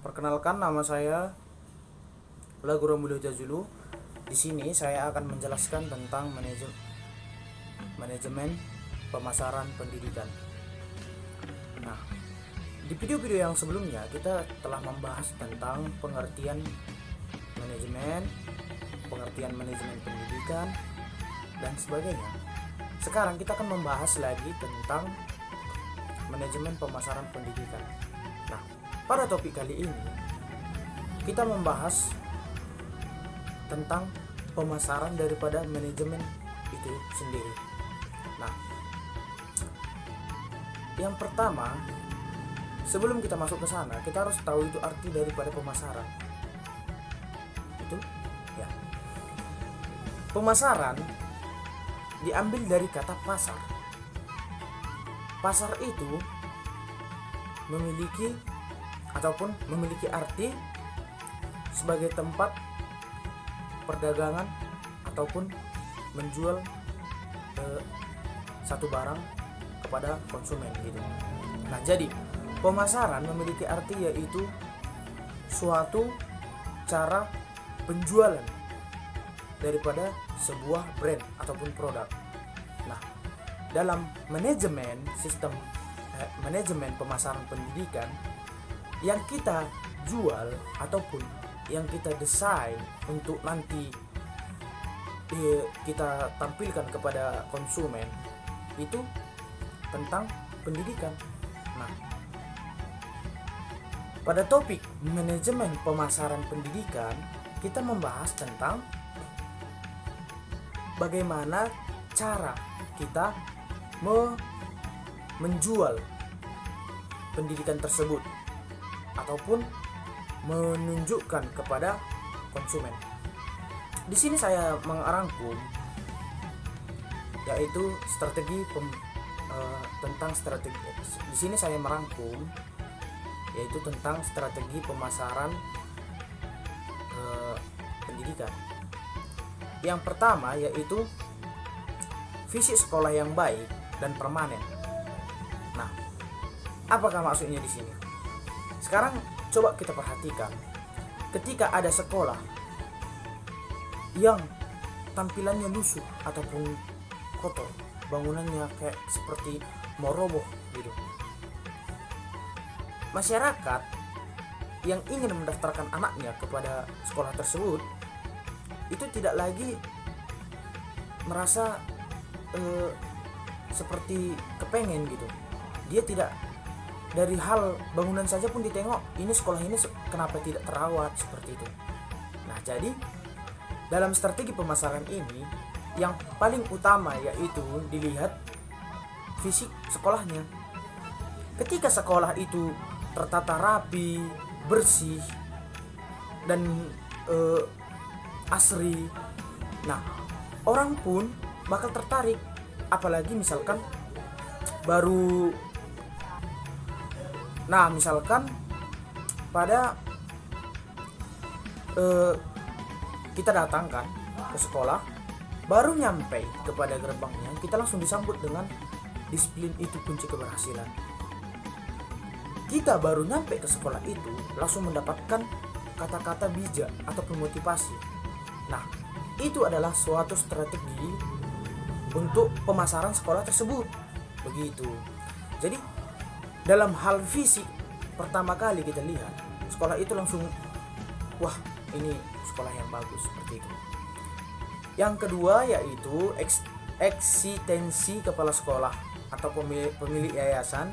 Perkenalkan, nama saya Lagura Mulyo Jazulu. Di sini saya akan menjelaskan tentang manajemen pemasaran pendidikan. Nah, di video-video yang sebelumnya kita telah membahas tentang pengertian manajemen pendidikan dan sebagainya. Sekarang kita akan membahas lagi tentang manajemen pemasaran pendidikan. Nah, pada topik kali ini kita membahas tentang pemasaran daripada manajemen itu sendiri. Nah, yang pertama, sebelum kita masuk ke sana, kita harus tahu itu arti daripada pemasaran. Itu ya. Pemasaran diambil dari kata pasar. Pasar itu memiliki arti sebagai tempat perdagangan ataupun menjual satu barang kepada konsumen gitu. Nah, jadi pemasaran memiliki arti yaitu suatu cara penjualan daripada sebuah brand ataupun produk. Nah, dalam manajemen pemasaran pendidikan, yang kita jual ataupun yang kita desain untuk nanti kita tampilkan kepada konsumen itu tentang pendidikan. Nah, pada topik manajemen pemasaran pendidikan, kita membahas tentang bagaimana cara kita menjual pendidikan tersebut ataupun menunjukkan kepada konsumen. Di sini saya merangkum yaitu Di sini saya merangkum yaitu tentang strategi pemasaran pendidikan. Yang pertama yaitu visi sekolah yang baik dan permanen. Nah, apakah maksudnya di sini? Sekarang coba kita perhatikan, ketika ada sekolah yang tampilannya lusuh ataupun kotor, bangunannya kayak seperti mau roboh gitu, masyarakat yang ingin mendaftarkan anaknya kepada sekolah tersebut itu tidak lagi merasa seperti kepengen gitu. Dia tidak, dari hal bangunan saja pun ditengok, ini sekolah ini kenapa tidak terawat seperti itu. Nah, jadi dalam strategi pemasaran ini yang paling utama yaitu dilihat fisik sekolahnya. Ketika sekolah itu tertata rapi, bersih dan asri, nah orang pun bakal tertarik. Apalagi misalkan pada kita datangkan ke sekolah, baru nyampe kepada gerbangnya, kita langsung disambut dengan disiplin itu kunci keberhasilan. Kita baru nyampe ke sekolah itu langsung mendapatkan kata-kata bijak ataupun motivasi. Nah, itu adalah suatu strategi untuk pemasaran sekolah tersebut. Begitu. Jadi dalam hal fisik, pertama kali kita lihat sekolah itu langsung, wah, ini sekolah yang bagus, seperti itu. Yang kedua yaitu eksistensi kepala sekolah atau pemilik yayasan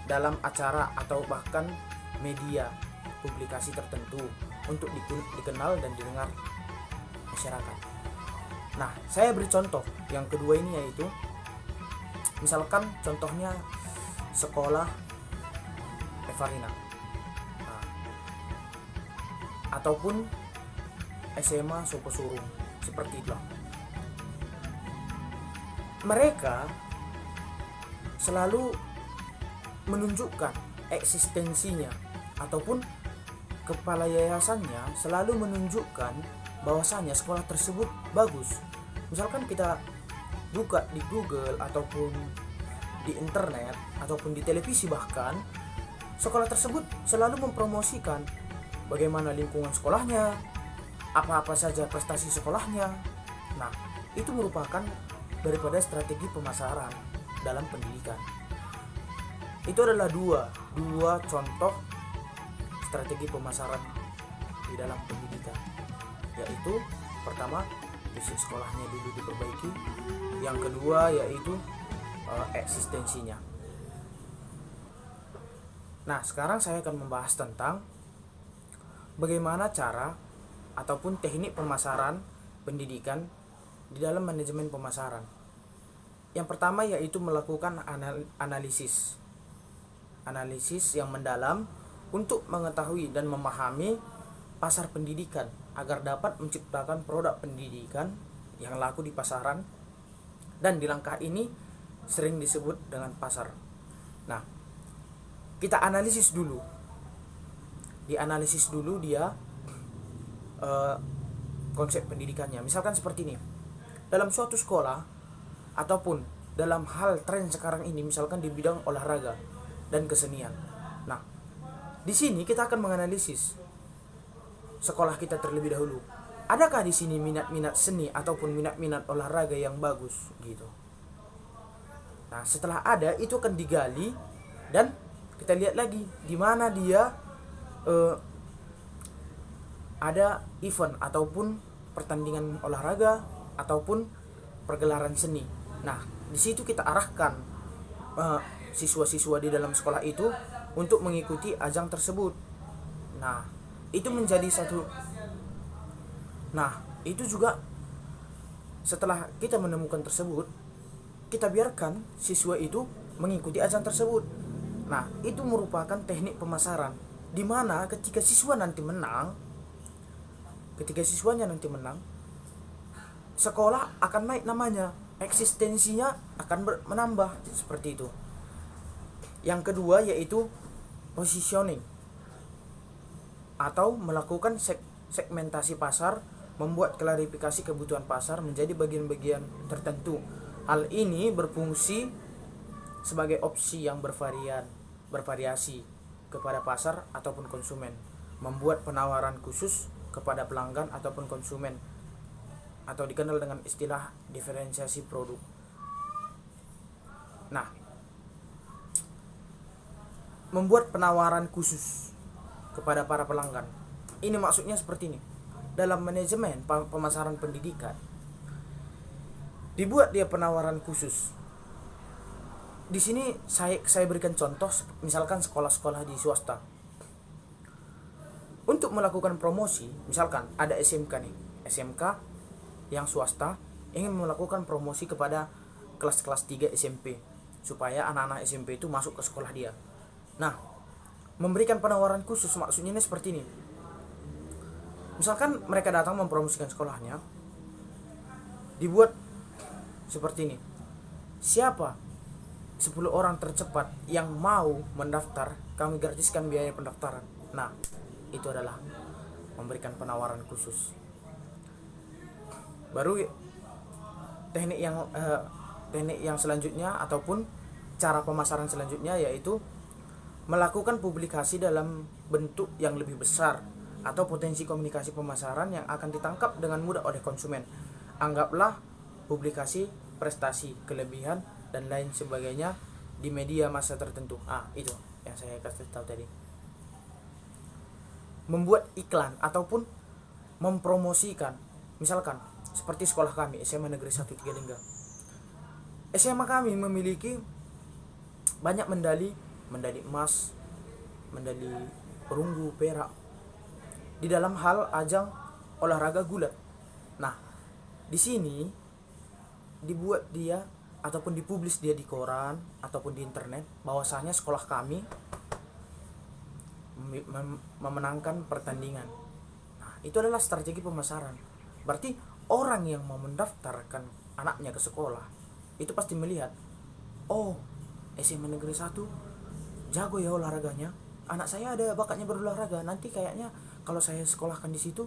dalam acara atau bahkan media publikasi tertentu untuk dikenal dan didengar masyarakat. Nah, saya beri contoh yang kedua ini, yaitu misalkan contohnya sekolah Evarina, ataupun SMA Soposurung, seperti itu. Mereka selalu menunjukkan eksistensinya ataupun kepala yayasannya selalu menunjukkan bahwasanya sekolah tersebut bagus. Misalkan kita buka di Google ataupun di internet ataupun di televisi, bahkan sekolah tersebut selalu mempromosikan bagaimana lingkungan sekolahnya, apa-apa saja prestasi sekolahnya. Nah, itu merupakan daripada strategi pemasaran dalam pendidikan. Itu adalah dua contoh strategi pemasaran di dalam pendidikan, yaitu pertama, fisik sekolahnya dulu diperbaiki, yang kedua yaitu eksistensinya. Nah, sekarang saya akan membahas tentang bagaimana cara ataupun teknik pemasaran pendidikan di dalam manajemen pemasaran. Yang pertama yaitu melakukan analisis yang mendalam untuk mengetahui dan memahami pasar pendidikan agar dapat menciptakan produk pendidikan yang laku di pasaran, dan di langkah ini sering disebut dengan pasar. Nah, kita analisis dulu. Dianalisis dulu dia konsep pendidikannya. Misalkan seperti ini. Dalam suatu sekolah ataupun dalam hal tren sekarang ini, misalkan di bidang olahraga dan kesenian. Nah, di sini kita akan menganalisis sekolah kita terlebih dahulu. Adakah di sini minat-minat seni ataupun minat-minat olahraga yang bagus gitu. Nah, setelah ada itu akan digali dan kita lihat lagi di mana dia ada event ataupun pertandingan olahraga ataupun pergelaran seni. Nah, di situ kita arahkan siswa-siswa di dalam sekolah itu untuk mengikuti ajang tersebut. Nah, itu menjadi satu. Nah, itu juga setelah kita menemukan tersebut, kita biarkan siswa itu mengikuti ajang tersebut. Nah, itu merupakan teknik pemasaran di mana ketika siswanya nanti menang, sekolah akan naik namanya, eksistensinya akan menambah seperti itu. Yang kedua yaitu positioning atau melakukan segmentasi pasar, membuat klarifikasi kebutuhan pasar menjadi bagian-bagian tertentu. Hal ini berfungsi sebagai opsi yang bervariasi kepada pasar ataupun konsumen, membuat penawaran khusus kepada pelanggan ataupun konsumen, atau dikenal dengan istilah diferensiasi produk. Nah, membuat penawaran khusus kepada para pelanggan. Ini maksudnya seperti ini. Dalam manajemen pemasaran pendidikan, dibuat dia penawaran khusus. Di sini saya berikan contoh, misalkan sekolah-sekolah di swasta. Untuk melakukan promosi, misalkan ada SMK yang swasta ingin melakukan promosi kepada kelas-kelas 3 SMP supaya anak-anak SMP itu masuk ke sekolah dia. Nah, memberikan penawaran khusus maksudnya ini seperti ini. Misalkan mereka datang mempromosikan sekolahnya, dibuat seperti ini. Siapa 10 orang tercepat yang mau mendaftar, kami gratiskan biaya pendaftaran. Nah, itu adalah memberikan penawaran khusus. Baru teknik yang selanjutnya ataupun cara pemasaran selanjutnya yaitu melakukan publikasi dalam bentuk yang lebih besar atau potensi komunikasi pemasaran yang akan ditangkap dengan mudah oleh konsumen. Anggaplah publikasi, prestasi, kelebihan dan lain sebagainya di media massa tertentu. Itu yang saya kasih tahu tadi. Membuat iklan ataupun mempromosikan, misalkan seperti sekolah kami SMA Negeri 1 Tigalingga. SMA kami memiliki banyak medali emas, medali perunggu, perak di dalam hal ajang olahraga gulat. Nah, di sini dibuat dia ataupun dipublis dia di koran ataupun di internet bahwasanya sekolah kami memenangkan pertandingan. Nah, itu adalah strategi pemasaran. Berarti orang yang mau mendaftarkan anaknya ke sekolah itu pasti melihat, oh, SMA Negeri 1 jago ya olahraganya, anak saya ada bakatnya berolahraga, nanti kayaknya kalau saya sekolahkan di situ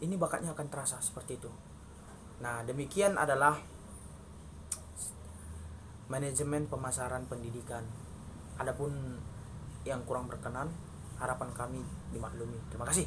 ini bakatnya akan terasa seperti itu. Nah, demikian adalah manajemen pemasaran pendidikan. Adapun yang kurang berkenan harapan kami dimaklumi. Terima kasih.